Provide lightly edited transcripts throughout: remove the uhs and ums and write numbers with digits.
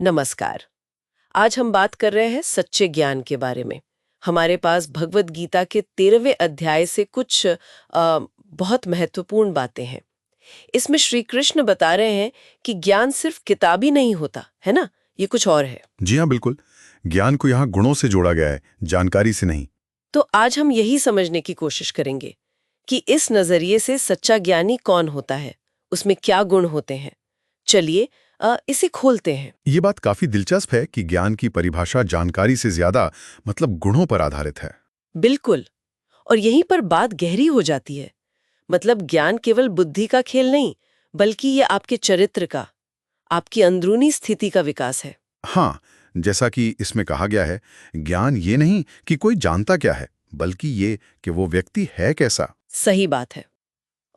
नमस्कार। आज हम बात कर रहे हैं सच्चे ज्ञान के बारे में। हमारे पास भगवत गीता के 13वें अध्याय से कुछ बहुत महत्वपूर्ण बातें हैं। इसमें श्री कृष्ण बता रहे हैं कि ज्ञान सिर्फ किताबी नहीं होता, है ना? ये कुछ और है। जी हाँ, बिल्कुल। ज्ञान को यहाँ गुणों से जोड़ा गया है, जानकारी से नहीं। तो आज हम यही समझने की कोशिश करेंगे कि इस नजरिए से सच्चा ज्ञानी कौन होता है, उसमें क्या गुण होते हैं। चलिए इसे खोलते हैं। ये बात काफी दिलचस्प है कि ज्ञान की परिभाषा जानकारी से ज्यादा मतलब गुणों पर आधारित है। बिल्कुल। और यहीं पर बात गहरी हो जाती है। मतलब ज्ञान केवल बुद्धि का खेल नहीं, बल्कि ये आपके चरित्र का, आपकी अंदरूनी स्थिति का विकास है। हाँ, जैसा कि इसमें कहा गया है, ज्ञान ये नहीं कि कोई जानता क्या है, बल्कि ये कि वो व्यक्ति है कैसा। सही बात है।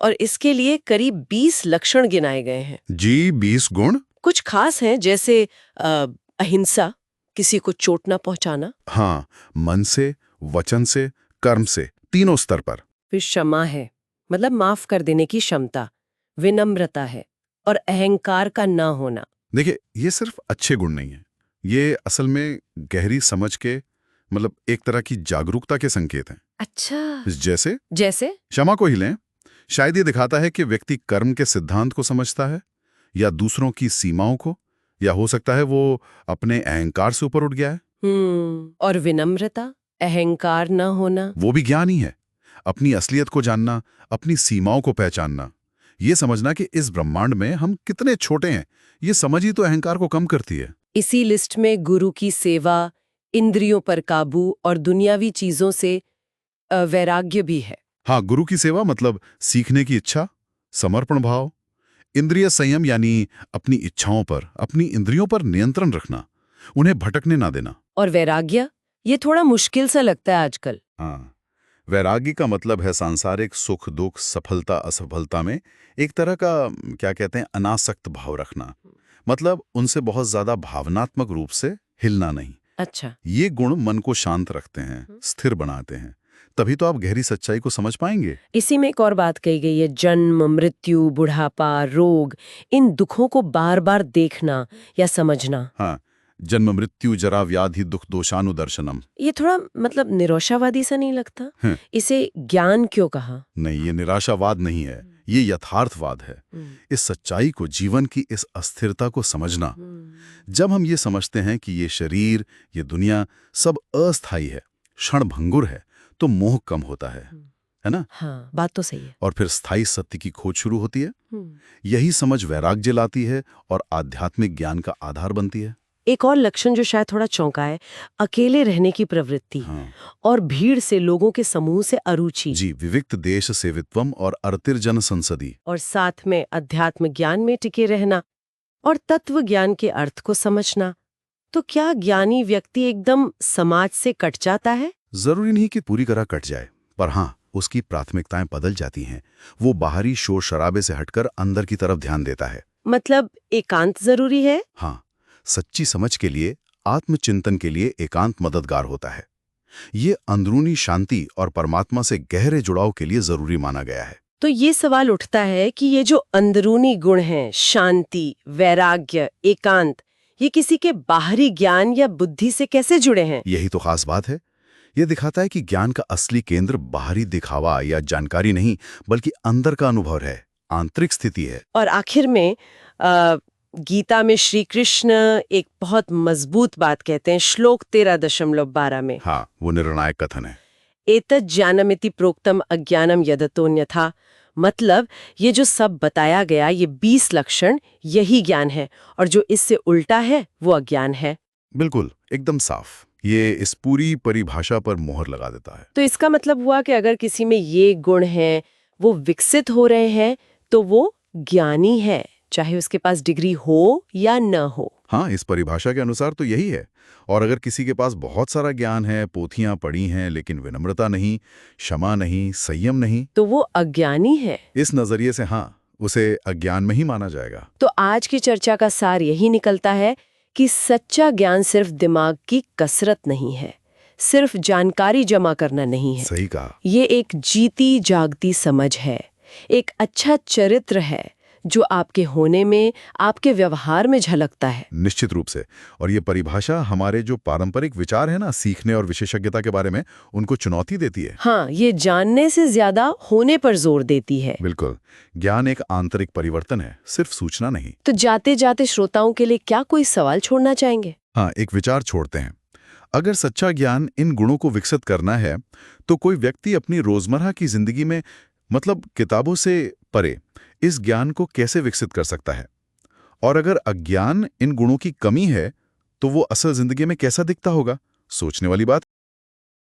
और इसके लिए करीब 20 लक्षण गिनाए गए हैं। जी, 20 गुण। कुछ खास हैं, जैसे अहिंसा, किसी को चोट ना पहुंचाना। हाँ, मन से, वचन से, कर्म से, तीनों स्तर पर। फिर क्षमा है, मतलब माफ कर देने की क्षमता। विनम्रता है, और अहंकार का ना होना। देखिए, ये सिर्फ अच्छे गुण नहीं है, ये असल में गहरी समझ के मतलब एक तरह की जागरूकता के संकेत हैं। अच्छा। जैसे जैसे क्षमा को ही लें, शायद ये दिखाता है कि व्यक्ति कर्म के सिद्धांत को समझता है, या दूसरों की सीमाओं को, या हो सकता है वो अपने अहंकार से ऊपर उठ गया है। और विनम्रता, अहंकार ना होना। वो भी ज्ञान ही है, अपनी असलियत को जानना, अपनी सीमाओं को पहचानना, ये समझना कि इस ब्रह्मांड में हम कितने छोटे हैं, ये समझ ही तो अहंकार को कम करती है। इसी लिस्ट में गुरु की सेवा, इंद्रियों पर काबू और दुनियावी चीजों से वैराग्य भी है। हाँ, गुरु की सेवा मतलब सीखने की इच्छा, समर्पण भाव। इंद्रिय संयम यानी अपनी इच्छाओं पर, अपनी इंद्रियों पर नियंत्रण रखना, उन्हें भटकने ना देना। और वैराग्य, ये थोड़ा मुश्किल सा लगता है आजकल। हाँ, वैराग्य का मतलब है सांसारिक सुख दुख, सफलता असफलता में एक तरह का क्या कहते हैं, अनासक्त भाव रखना। मतलब उनसे बहुत ज्यादा भावनात्मक रूप से हिलना नहीं। अच्छा। ये गुण मन को शांत रखते हैं, स्थिर बनाते हैं। तभी तो आप गहरी सच्चाई को समझ पाएंगे। इसी में एक और बात कही गई है, जन्म, मृत्यु, बुढ़ापा, रोग, इन दुखों को बार बार देखना या समझना। हाँ, जन्म मृत्यु जरा व्याधि दुख दोषानुदर्शनम। ये थोड़ा मतलब निराशावादी सा नहीं लगता? हैं। इसे ज्ञान क्यों कहा? नहीं, ये निराशावाद नहीं है, ये यथार्थवाद है। इस सच्चाई को, जीवन की इस अस्थिरता को समझना। जब हम ये समझते हैं कि ये शरीर, ये दुनिया सब अस्थायी है, क्षणभंगुर है, तो मोह कम होता है ना? हाँ, बात तो सही है। और फिर स्थायी सत्य की खोज शुरू होती है। यही समझ वैराग्य लाती है और आध्यात्मिक ज्ञान का आधार बनती है। एक और लक्षण जो शायद थोड़ा चौंकाए, अकेले रहने की प्रवृत्ति। हाँ। और भीड़ से, लोगों के समूह से अरुचि। जी, विविक्त देश सेवित्वम और अर्तिर्जन संसदी। और साथ में अध्यात्म ज्ञान में टिके रहना और तत्व ज्ञान के अर्थ को समझना। तो क्या ज्ञानी व्यक्ति एकदम समाज से कट जाता है? जरूरी नहीं कि पूरी तरह कट जाए, पर हाँ, उसकी प्राथमिकताएं बदल जाती हैं। वो बाहरी शोर शराबे से हटकर अंदर की तरफ ध्यान देता है। मतलब एकांत जरूरी है? हाँ, सच्ची समझ के लिए, आत्मचिंतन के लिए एकांत मददगार होता है। ये अंदरूनी शांति और परमात्मा से गहरे जुड़ाव के लिए जरूरी माना गया है। तो ये सवाल उठता है कि ये जो अंदरूनी गुण हैं, शांति, वैराग्य, एकांत, ये किसी के बाहरी ज्ञान या बुद्धि से कैसे जुड़े हैं? यही तो खास बात है। ये दिखाता है कि ज्ञान का असली केंद्र बाहरी दिखावा या जानकारी नहीं, बल्कि अंदर का अनुभव है, आंतरिक स्थिति है। और आखिर में गीता में श्री कृष्ण एक बहुत मजबूत बात कहते हैं, श्लोक 13.12 में। हाँ, वो निर्णायक कथन है। एतत् ज्ञानमिति प्रोक्तम अज्ञानम यदतोऽन्यथा। मतलब ये जो सब बताया गया, ये 20 लक्षण, यही ज्ञान है, और जो इससे उल्टा है वो अज्ञान है। बिल्कुल, एकदम साफ। ये इस पूरी परिभाषा पर मोहर लगा देता है। तो इसका मतलब हुआ कि अगर किसी में ये गुण हैं, वो विकसित हो रहे हैं, तो वो ज्ञानी है, चाहे उसके पास डिग्री हो या न हो। हाँ, इस परिभाषा के अनुसार तो यही है। और अगर किसी के पास बहुत सारा ज्ञान है, पोथियां पढ़ी हैं, लेकिन विनम्रता नहीं, क्षमा नहीं, संयम नहीं, तो वो अज्ञानी है। इस नजरिए से हाँ, उसे अज्ञान में ही माना जाएगा। तो आज की चर्चा का सार यही निकलता है कि सच्चा ज्ञान सिर्फ दिमाग की कसरत नहीं है, सिर्फ जानकारी जमा करना नहीं है। सही कहा। ये एक जीती जागती समझ है, एक अच्छा चरित्र है जो आपके होने में, आपके व्यवहार में झलकता है। निश्चित रूप से। और ये परिभाषा हमारे जो पारंपरिक विचार है ना सीखने और विशेषज्ञता के बारे में, उनको चुनौती देती है। हाँ, ये जानने से ज्यादा होने पर जोर देती है। बिल्कुल। ज्ञान एक आंतरिक परिवर्तन है, सिर्फ सूचना नहीं। तो जाते जाते श्रोताओं के लिए क्या कोई सवाल छोड़ना चाहेंगे? हाँ, एक विचार छोड़ते हैं। अगर सच्चा ज्ञान इन गुणों को विकसित करना है, तो कोई व्यक्ति अपनी रोजमर्रा की जिंदगी में, मतलब किताबों से परे, इस ज्ञान को कैसे विकसित कर सकता है? और अगर अज्ञान इन गुणों की कमी है, तो वो असल जिंदगी में कैसा दिखता होगा? सोचने वाली बात।